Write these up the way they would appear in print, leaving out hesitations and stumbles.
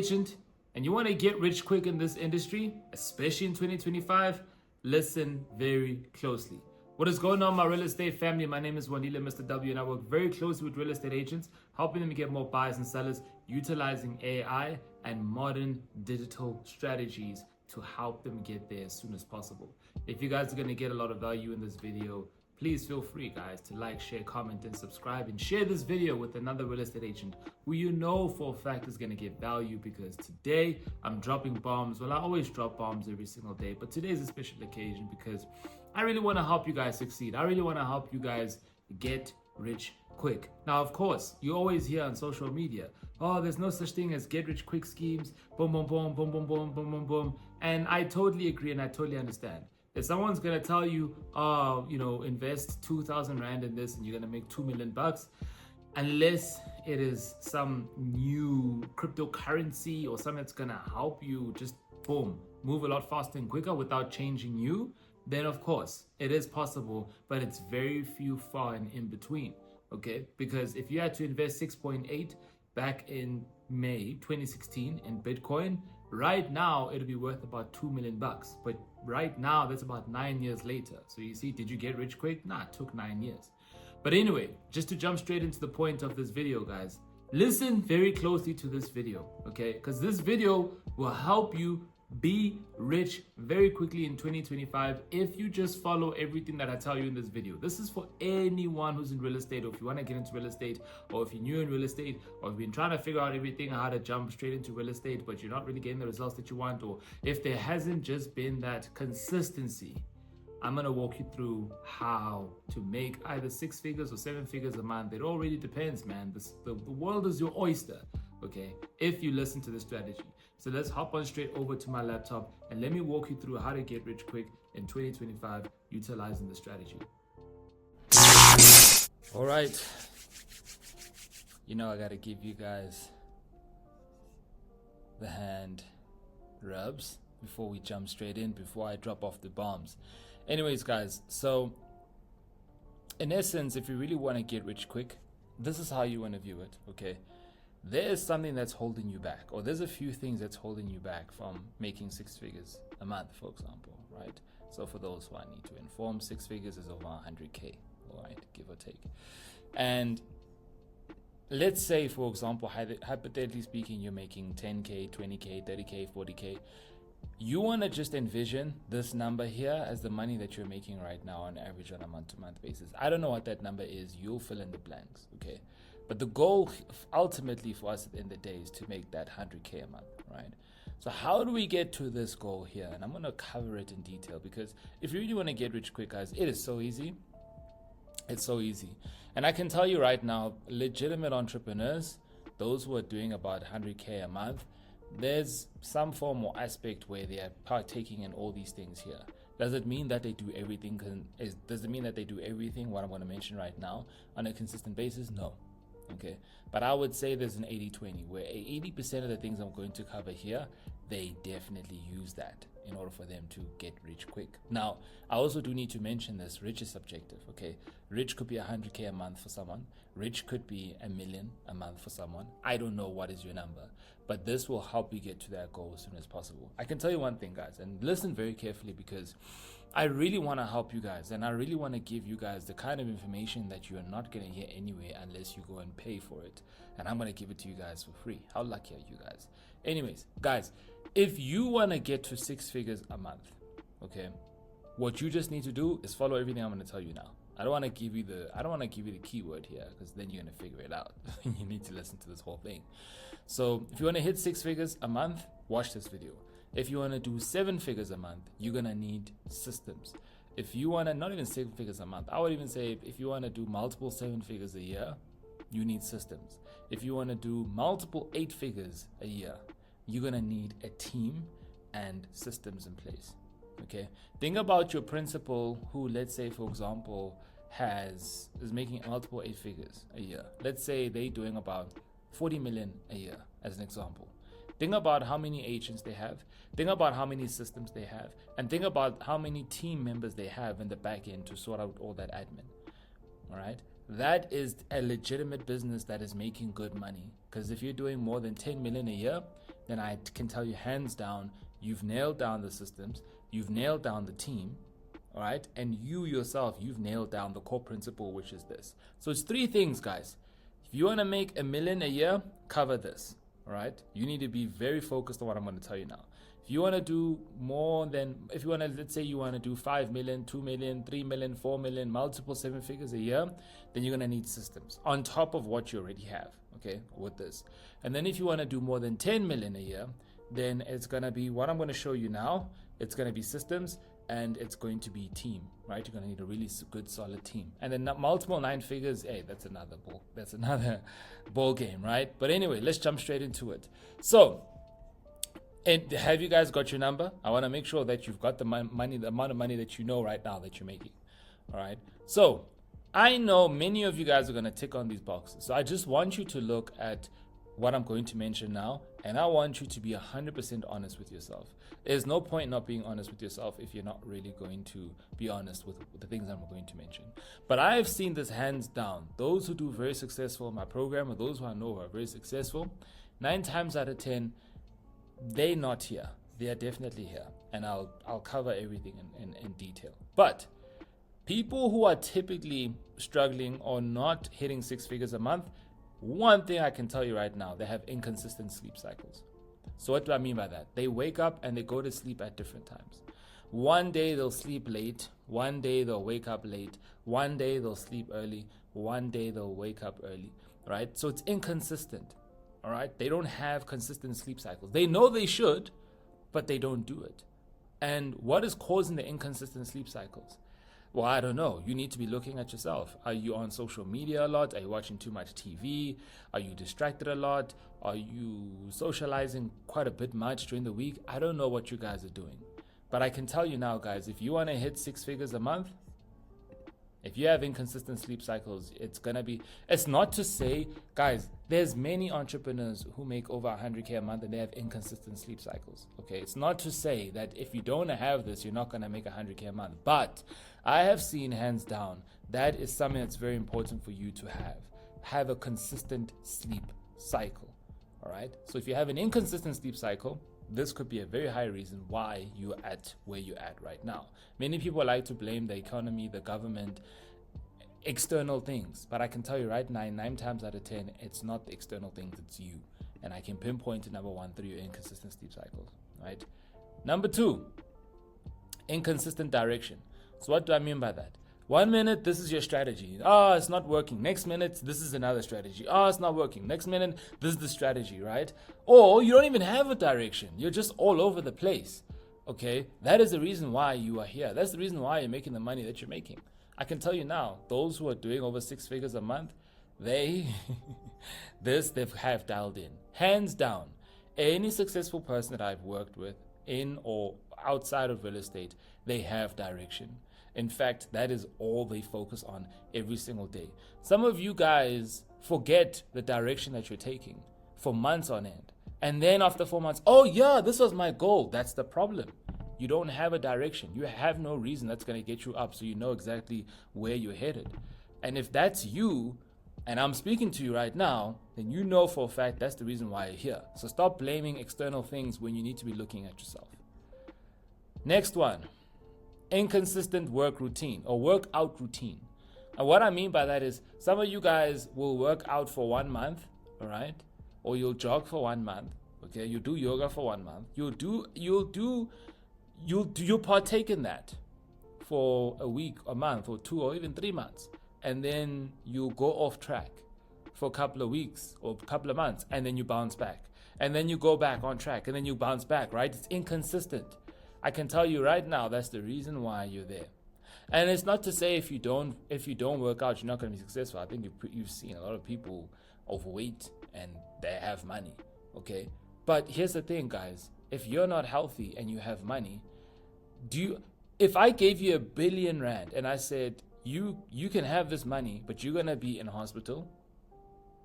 agent and you want to get rich quick in this industry, especially in 2025, listen very closely. What is going on, my real estate family? My name is Wandile Mr. W, and I work very closely with real estate agents, helping them get more buyers and sellers, utilizing AI and modern digital strategies to help them get there as soon as possible. If you guys are going to get a lot of value in this video, please feel free, guys, to like, share, comment, and subscribe, and share this video with another real estate agent who you know for a fact is going to get value, because today I'm dropping bombs. Well, I always drop bombs every single day, but today is a special occasion because I really want to help you guys succeed. I really want to help you guys get rich quick. Now, of course, you always hear on social media, oh, there's no such thing as get rich quick schemes, boom, boom, boom, boom, boom, boom, boom, boom, boom. And I totally agree and I totally understand. If someone's gonna tell you, invest 2,000 Rand in this and you're gonna make 2 million bucks, unless it is some new cryptocurrency or something that's gonna help you just boom, move a lot faster and quicker without changing you, then of course it is possible, but it's very few far and in between. Okay, because if you had to invest 6.8 back in May 2016 in Bitcoin, right now it'll be worth about 2 million bucks. But right now, that's about 9 years later. So you see, did you get rich quick? Nah, it took 9 years. But anyway, just to jump straight into the point of this video, guys, listen very closely to this video, okay? Because this video will help you be rich very quickly in 2025 if you just follow everything that I tell you in this video. This is for anyone who's in real estate, or if you want to get into real estate, or if you're new in real estate, or if you've been trying to figure out everything, how to jump straight into real estate, but you're not really getting the results that you want, or if there hasn't just been that consistency. I'm going to walk you through how to make either 6 figures or 7 figures a month. It all really depends, man. The world is your oyster, okay, if you listen to the strategy. So let's hop on straight over to my laptop and let me walk you through how to get rich quick in 2025 utilizing the strategy. All right. You know, I got to give you guys the hand rubs before we jump straight in, before I drop off the bombs. Anyways, guys, so in essence, if you really want to get rich quick, this is how you want to view it, okay? There is something that's holding you back, or there's a few things that's holding you back from making 6 figures a month, for example, right? So for those who I need to inform, 6 figures is over 100K, all right, give or take. And let's say, for example, hypothetically speaking, you're making 10K, 20K, 30K, 40K. You want to just envision this number here as the money that you're making right now on average on a month-to-month basis. I don't know what that number is. You'll fill in the blanks, okay? But the goal ultimately for us at the end of the day is to make that 100K a month, right? So how do we get to this goal here? And I'm going to cover it in detail, because if you really want to get rich quick, guys, it is so easy. It's so easy. And I can tell you right now, legitimate entrepreneurs, those who are doing about 100K a month, there's some form or aspect where they are partaking in all these things here. Does it mean that they do everything? Does it mean that they do everything, what I'm going to mention right now, on a consistent basis? No. Okay, but I would say there's an 80-20, where 80% of the things I'm going to cover here, they definitely use that in order for them to get rich quick. Now, I also do need to mention this, rich is subjective, okay? Rich could be 100K a month for someone. Rich could be 1 million a month for someone. I don't know what is your number, but this will help you get to that goal as soon as possible. I can tell you one thing, guys, and listen very carefully, because I really want to help you guys, and I really want to give you guys the kind of information that you're not going to hear anyway unless you go and pay for it. And I'm going to give it to you guys for free. How lucky are you guys? Anyways, guys, if you want to get to 6 figures a month, okay, what you just need to do is follow everything I'm going to tell you now. I don't want to give you the keyword here, because then you're going to figure it out. You need to listen to this whole thing. So if you want to hit 6 figures a month, watch this video. If you want to do 7 figures a month, you're going to need systems. If you want to, not even 7 figures a month, I would even say if you want to do multiple 7 figures a year, you need systems. If you want to do multiple 8 figures a year, you're going to need a team and systems in place. Okay. Think about your principal who, let's say, for example, is making multiple 8 figures a year. Let's say they're doing about 40 million a year as an example. Think about how many agents they have. Think about how many systems they have. And think about how many team members they have in the back end to sort out all that admin. All right. That is a legitimate business that is making good money. Because if you're doing more than 10 million a year, then I can tell you hands down, you've nailed down the systems, you've nailed down the team, all right? And you yourself, you've nailed down the core principle, which is this. So it's 3 things, guys. If you want to make $1 million a year, cover this, all right? You need to be very focused on what I'm going to tell you now. If you want to do more than, if you want to, let's say you want to do 5 million, 2 million, 3 million, 4 million, multiple 7 figures a year, then you're going to need systems on top of what you already have, okay, with this. And then if you want to do more than 10 million a year, then it's going to be what I'm going to show you now. It's going to be systems and it's going to be team, right? You're going to need a really good, solid team. And then multiple 9 figures, hey, that's another ball game, right? But anyway, let's jump straight into it. So, and have you guys got your number? I want to make sure that you've got the money, the amount of money that you know right now that you're making. All right. So I know many of you guys are going to tick on these boxes. So I just want you to look at what I'm going to mention now. And I want you to be 100% honest with yourself. There's no point not being honest with yourself if you're not really going to be honest with the things I'm going to mention. But I have seen this hands down. Those who do very successful in my program, or those who I know who are very successful, 9 times out of 10, they're not here. They are definitely here. And I'll cover everything in detail. But people who are typically struggling or not hitting 6 figures a month, one thing I can tell you right now, they have inconsistent sleep cycles. So what do I mean by that? They wake up and they go to sleep at different times. One day they'll sleep late. One day they'll wake up late. One day they'll sleep early. One day they'll wake up early, right? So it's inconsistent. All right, they don't have consistent sleep cycles. They know they should, but they don't do it. And what is causing the inconsistent sleep cycles? Well, I don't know. You need to be looking at yourself. Are you on social media a lot? Are you watching too much TV? Are you distracted a lot? Are you socializing quite a bit much during the week? I don't know what you guys are doing. But I can tell you now, guys, if you want to hit 6 figures a month, if you have inconsistent sleep cycles, it's not to say, guys, there's many entrepreneurs who make over 100K a month and they have inconsistent sleep cycles. Okay. It's not to say that if you don't have this, you're not going to make 100K a month. But I have seen hands down, that is something that's very important for you to have a consistent sleep cycle. All right. So if you have an inconsistent sleep cycle, this could be a very high reason why you're at where you're at right now. Many people like to blame the economy, the government, external things. But I can tell you right now, 9 times out of 10, it's not the external things, it's you. And I can pinpoint to number 1 through your inconsistent sleep cycles, right? Number 2, inconsistent direction. So what do I mean by that? 1 minute, this is your strategy. Oh, it's not working. Next minute, this is another strategy. Oh, it's not working. Next minute, this is the strategy, right? Or you don't even have a direction. You're just all over the place. Okay? That is the reason why you are here. That's the reason why you're making the money that you're making. I can tell you now, those who are doing over 6 figures a month, they have dialed in. Hands down. Any successful person that I've worked with in or outside of real estate, they have direction. In fact, that is all they focus on every single day. Some of you guys forget the direction that you're taking for months on end. And then after 4 months, oh yeah, this was my goal. That's the problem. You don't have a direction. You have no reason that's going to get you up so you know exactly where you're headed. And if that's you, and I'm speaking to you right now, then you know for a fact that's the reason why you're here. So stop blaming external things when you need to be looking at yourself. Next one. Inconsistent work routine or workout routine. And what I mean by that is some of you guys will work out for 1 month, all right? Or you'll jog for 1 month, okay? You do yoga for 1 month. You'll partake in that for a week, a month, or 2, or even 3 months. And then you go off track for a couple of weeks or a couple of months, and then you bounce back. And then you go back on track, and then you bounce back, right? It's inconsistent. I can tell you right now, that's the reason why you're there. And it's not to say if you don't work out, you're not going to be successful. I think you've seen a lot of people overweight and they have money, okay? But here's the thing, guys. If you're not healthy and you have money, if I gave you R1 billion and I said, you can have this money, but you're going to be in a hospital,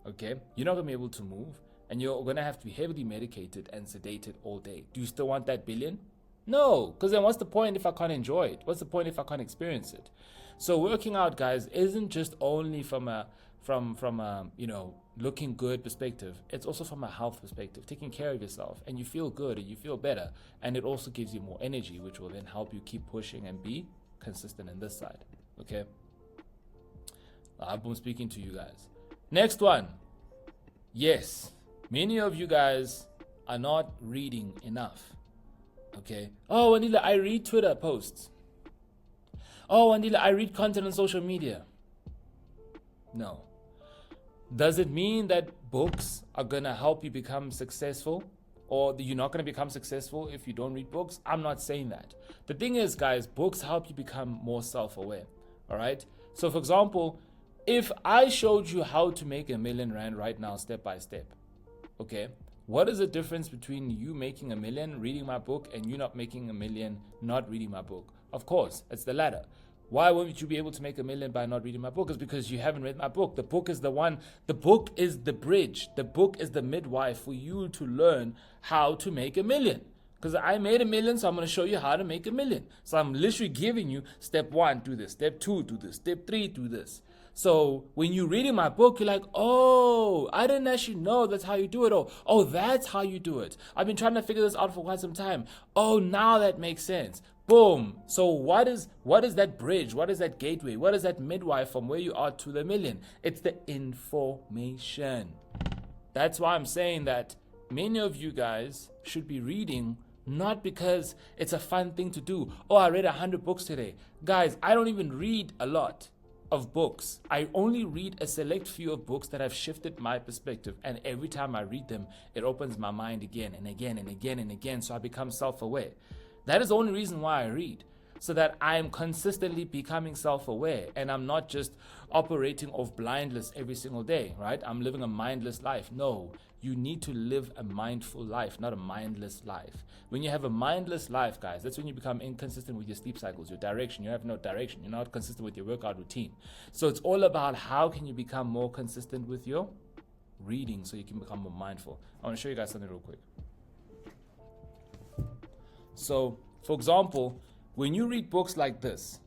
okay? You're not going to be able to move, and you're going to have to be heavily medicated and sedated all day. Do you still want that $1 billion? No, because then what's the point if I can't enjoy it? What's the point if I can't experience it? So working out, guys, isn't just only from a looking good perspective. It's also from a health perspective, taking care of yourself, and you feel good and you feel better, and it also gives you more energy, which will then help you keep pushing and be consistent in this side. Okay, I've been speaking to you guys. Next one. Yes, many of you guys are not reading enough. Okay. Oh, Anila, I read Twitter posts. Oh, Anila, I read content on social media. No. Does it mean that books are going to help you become successful? Or you're not going to become successful if you don't read books? I'm not saying that. The thing is, guys, books help you become more self-aware. All right? So, for example, if I showed you how to make R1 million right now, step by step, okay, what is the difference between you making $1 million reading my book and you not making $1 million not reading my book? Of course, it's the latter. Why won't you be able to make $1 million by not reading my book? It's because you haven't read my book. The book is the one, the book is the bridge. The book is the midwife for you to learn how to make $1 million. Because I made $1 million, so I'm going to show you how to make $1 million. So I'm literally giving you step 1, do this. Step 2, do this. Step 3, do this. So when you're reading my book, you're like, oh, I didn't actually know that's how you do it. Oh, that's how you do it. I've been trying to figure this out for quite some time. Oh, now that makes sense. Boom. So what is that bridge? What is that gateway? What is that midwife from where you are to the million? It's the information. That's why I'm saying that many of you guys should be reading, not because it's a fun thing to do. Oh, I read 100 books today. Guys, I don't even read a lot of books. I only read a select few of books that have shifted my perspective, and every time I read them, it opens my mind again and again and again and again, so I become self-aware. That is the only reason why I read, so that I'm consistently becoming self-aware, and I'm not just operating off blindness every single day, right? I'm living a mindless life. No, you need to live a mindful life, not a mindless life. When you have a mindless life, guys, that's when you become inconsistent with your sleep cycles, your direction. You have no direction. You're not consistent with your workout routine. So it's all about how can you become more consistent with your reading so you can become more mindful. I want to show you guys something real quick. So, for example, when you read books like this,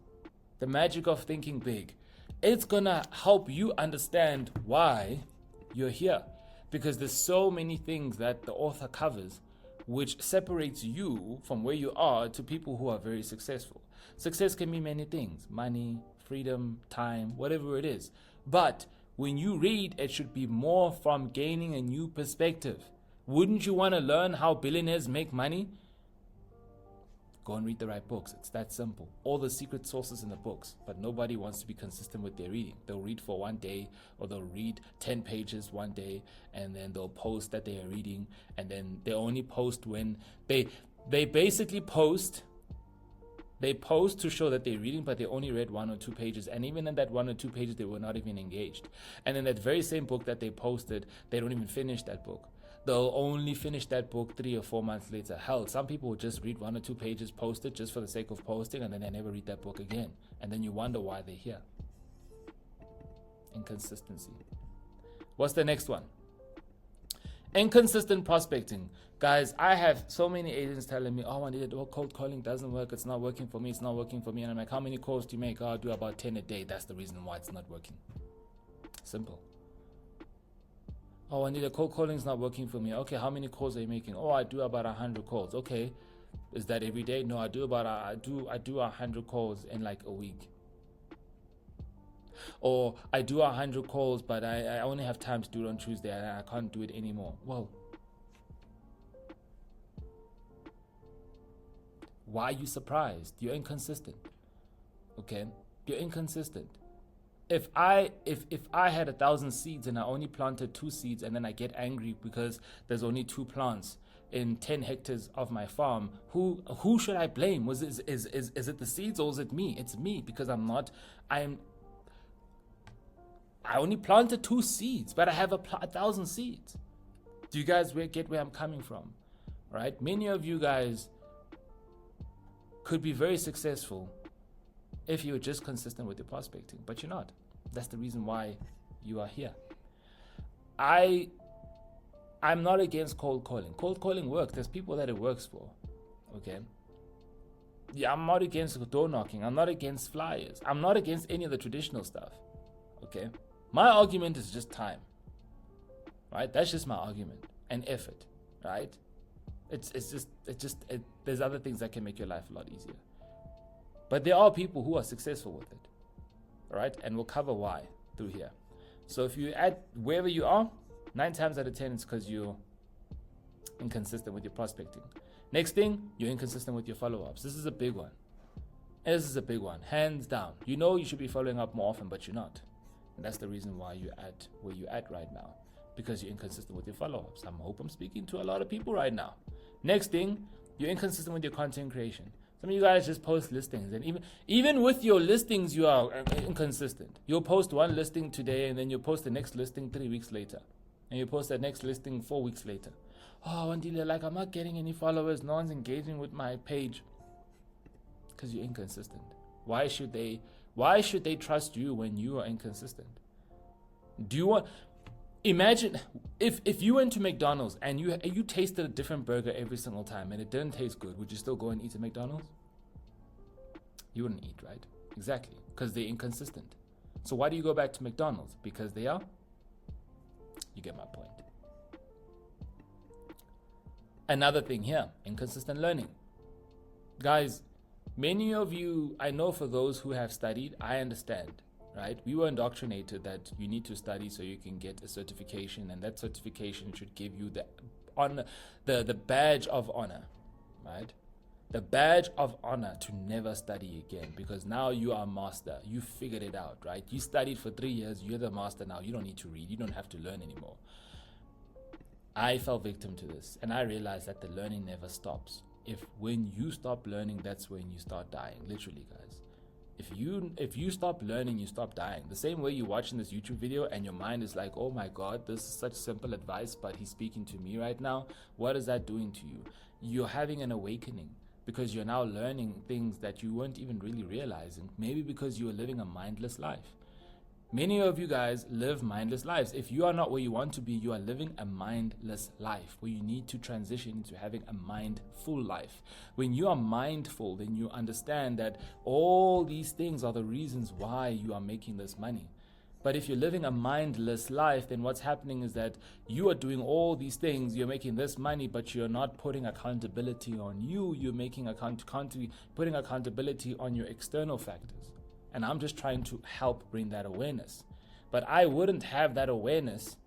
The Magic of Thinking Big, it's gonna help you understand why you're here. Because there's so many things that the author covers which separates you from where you are to people who are very successful. Success can be many things: money, freedom, time, whatever it is. But when you read, it should be more from gaining a new perspective. Wouldn't you want to learn how billionaires make money? Go and read the right books. It's that simple. All the secret sources in the books, but nobody wants to be consistent with their reading. They'll read for one day, or they'll read 10 pages one day, and then they'll post that they are reading, and then they only post when they basically post. They post to show that they're reading, but they only read 1 or 2 pages. And even in that 1 or 2 pages, they were not even engaged. And in that very same book that they posted, they don't even finish that book. They'll only finish that book 3 or 4 months later. Hell, some people will just read 1 or 2 pages, post it just for the sake of posting, and then they never read that book again. And then you wonder why they're here. Inconsistency. What's the next one? Inconsistent prospecting. Guys, I have so many agents telling me, oh, I need it. Cold calling doesn't work. It's not working for me. It's not working for me. And I'm like, how many calls do you make? Oh, I do about 10 a day. That's the reason why it's not working. Simple. Oh, I need a cold calling is not working for me. Okay, how many calls are you making? Oh, I do about 100 calls. Okay, is that every day? No, I do 100 calls in like a week. Or I do 100 calls, but I only have time to do it on Tuesday, and I can't do it anymore. Well, why are you surprised? You're inconsistent. Okay, you're inconsistent. If I had 1,000 seeds and I only planted 2 seeds, and then I get angry because there's only 2 plants in 10 hectares of my farm, who should I blame? Is it the seeds, or is it me? It's me, because I only planted 2 seeds, but I have 1,000 seeds. Do you guys get where I'm coming from? Right? Many of you guys could be very successful if you're just consistent with your prospecting, but you're not. That's the reason why you are here. I'm not against cold calling. Cold calling works. There's people that it works for. Okay? Yeah, I'm not against door knocking. I'm not against flyers. I'm not against any of the traditional stuff. Okay? My argument is just time, right? That's just my argument, and effort, right? There's other things that can make your life a lot easier. But there are people who are successful with it, right? And we'll cover why through here. So if you add wherever you are, 9 times out of 10, it's because you're inconsistent with your prospecting. Next thing, you're inconsistent with your follow-ups. This is a big one. This is a big one, hands down. You know you should be following up more often, but you're not. And that's the reason why you're at where you're at right now, because you're inconsistent with your follow-ups. I hope I'm speaking to a lot of people right now. Next thing, you're inconsistent with your content creation. Some of you guys just post listings, and even with your listings, you are inconsistent. You'll post one listing today, and then you'll post the next listing 3 weeks later, and you post the next listing 4 weeks later. Oh, Wandile, like I'm not getting any followers. No one's engaging with my page. Because you're inconsistent. Why should they trust you when you are inconsistent? Do you want? Imagine if you went to McDonald's and you tasted a different burger every single time and it didn't taste good, would you still go and eat at McDonald's? You wouldn't eat, right? Exactly, because they're inconsistent. So why do you go back to McDonald's? Because they are? You get my point. Another thing here, inconsistent learning. Guys, many of you, I know for those who have studied, I understand. Right? We were indoctrinated that you need to study so you can get a certification, and that certification should give you the honor, the badge of honor, right? The badge of honor to never study again, because now you are a master. You figured it out, right? You studied for 3 years. You're the master now. You don't need to read. You don't have to learn anymore. I fell victim to this, and I realized that the learning never stops. When you stop learning, that's when you start dying, literally, guys. If you stop learning, you stop dying. The same way you're watching this YouTube video and your mind is like, oh my God, this is such simple advice, but he's speaking to me right now. What is that doing to you? You're having an awakening because you're now learning things that you weren't even really realizing. Maybe because you were living a mindless life. Many of you guys live mindless lives. If you are not where you want to be, you are living a mindless life where you need to transition into having a mindful life. When you are mindful, then you understand that all these things are the reasons why you are making this money. But if you're living a mindless life, then what's happening is that you are doing all these things, you're making this money, but you're not putting accountability on you. You're making putting accountability on your external factors. And I'm just trying to help bring that awareness. But I wouldn't have that awareness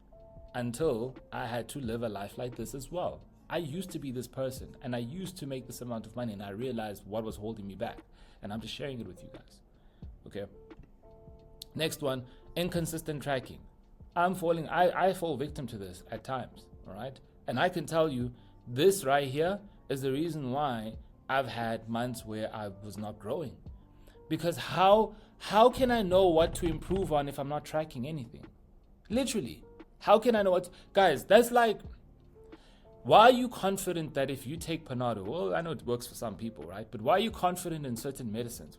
until I had to live a life like this as well. I used to be this person, and I used to make this amount of money, and I realized what was holding me back. And I'm just sharing it with you guys. Okay. Next one, inconsistent tracking. I fall victim to this at times. All right. And I can tell you this right here is the reason why I've had months where I was not growing. Because how can I know what to improve on if I'm not tracking anything? Literally, how can I know what? Guys, that's like, why are you confident that if you take Panado, well, I know it works for some people, right? But why are you confident in certain medicines?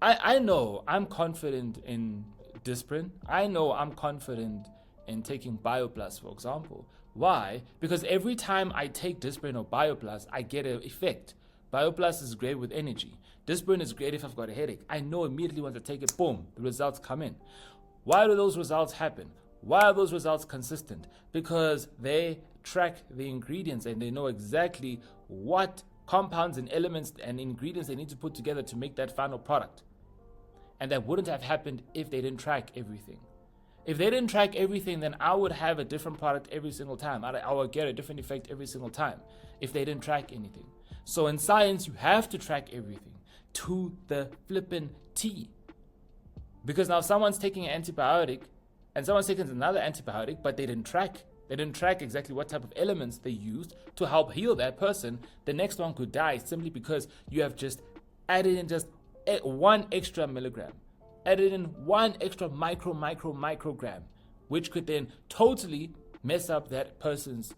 I know I'm confident in Disprin. I know I'm confident in taking BioPlus, for example. Why? Because every time I take Disprin or BioPlus, I get an effect. BioPlus is great with energy. Disprin is great if I've got a headache. I know immediately once I take it, boom, the results come in. Why do those results happen? Why are those results consistent? Because they track the ingredients and they know exactly what compounds and elements and ingredients they need to put together to make that final product. And that wouldn't have happened if they didn't track everything. If they didn't track everything, then I would have a different product every single time. I would get a different effect every single time if they didn't track anything. So in science, you have to track everything to the flippin' T. Because now someone's taking an antibiotic and someone's taking another antibiotic, but they didn't track. They didn't track exactly what type of elements they used to help heal that person. The next one could die simply because you have just added in just 1 extra milligram, added in 1 extra microgram, which could then totally mess up that person's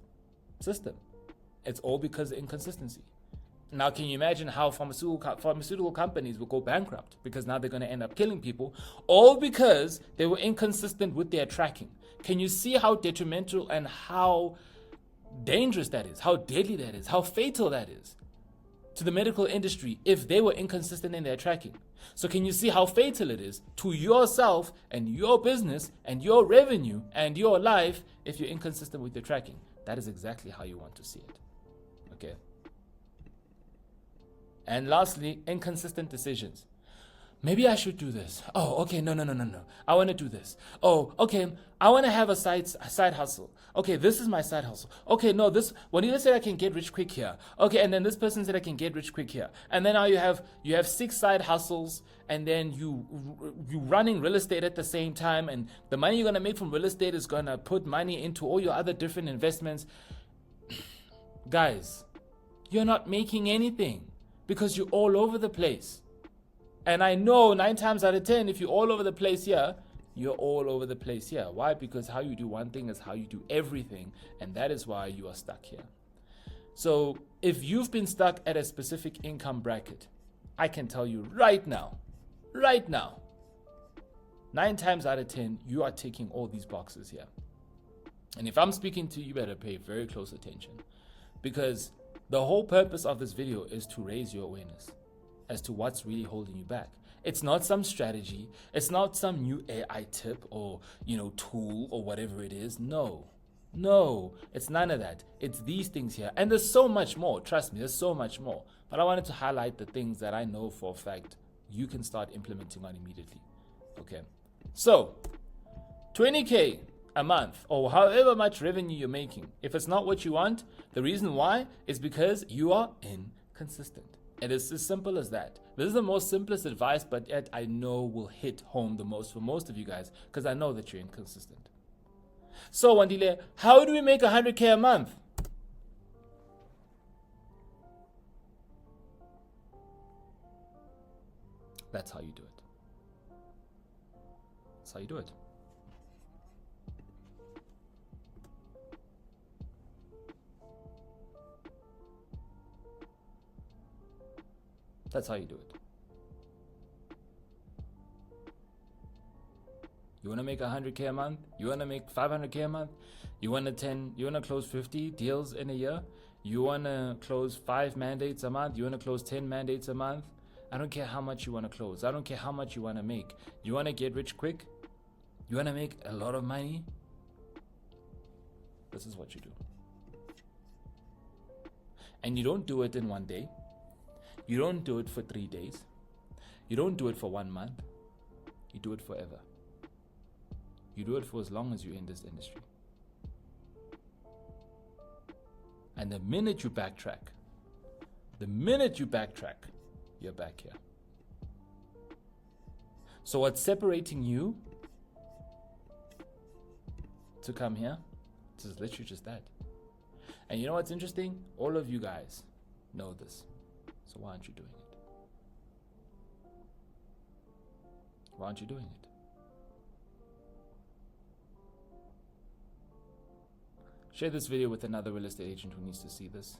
system. It's all because of inconsistency. Now, can you imagine how pharmaceutical companies will go bankrupt because now they're going to end up killing people, all because they were inconsistent with their tracking? Can you see how detrimental and how dangerous that is, how deadly that is, how fatal that is? to the medical industry if they were inconsistent in their tracking. So can you see how fatal it is to yourself and your business and your revenue and your life if you're inconsistent with your tracking? That is exactly how you want to see it. Okay. And lastly, inconsistent decisions. Maybe I should do this. Oh, okay, no. I want to do this. Oh, okay, I want to have a side hustle. Okay, this is my side hustle. Okay, no, this Juanita said I can get rich quick here. Okay, and then this person said I can get rich quick here. And then now you have 6 side hustles, and then you running real estate at the same time, and the money you're gonna make from real estate is gonna put money into all your other different investments. Guys, you're not making anything because you're all over the place. And I know 9 times out of 10, if you're all over the place here, you're all over the place here. Why? Because how you do one thing is how you do everything. And that is why you are stuck here. So if you've been stuck at a specific income bracket, I can tell you right now, 9 times out of 10, you are ticking all these boxes here. And if I'm speaking to you, you better pay very close attention. Because the whole purpose of this video is to raise your awareness as to what's really holding you back. It's not some strategy. It's not some new AI tip or, tool or whatever it is. No, it's none of that. It's these things here. And there's so much more. Trust me, there's so much more. But I wanted to highlight the things that I know for a fact you can start implementing on immediately. Okay. So 20K a month or however much revenue you're making. If it's not what you want, the reason why is because you are inconsistent. It is as simple as that. This is the most simplest advice, but yet I know will hit home the most for most of you guys because I know that you're inconsistent. So, Wandile, how do we make 100K a month? That's how you do it. That's how you do it. That's how you do it. You want to make 100K a month? You want to make 500K a month? You want to close 50 deals in a year? You want to close 5 mandates a month? You want to close 10 mandates a month? I don't care how much you want to close. I don't care how much you want to make. You want to get rich quick? You want to make a lot of money? This is what you do. And you don't do it in one day. You don't do it for 3 days. You don't do it for 1 month. You do it forever. You do it for as long as you're in this industry. And the minute you backtrack, you're back here. So what's separating you to come here? It's literally just that. And you know what's interesting? All of you guys know this. So why aren't you doing it? Why aren't you doing it? Share this video with another real estate agent who needs to see this.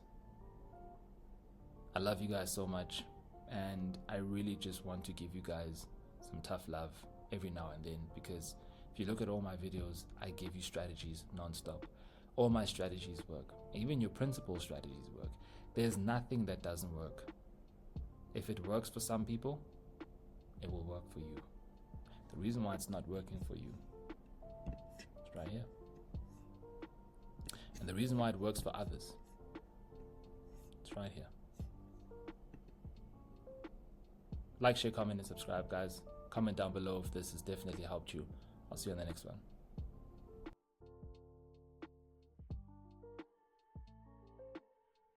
I love you guys so much, and I really just want to give you guys some tough love every now and then, because if you look at all my videos, I give you strategies non-stop. All my strategies work. Even your principal strategies work. There's nothing that doesn't work. If it works for some people, it will work for you. The reason why it's not working for you is right here. And the reason why it works for others, it's right here. Like, share, comment, and subscribe, guys. Comment down below if this has definitely helped you. I'll see you on the next one.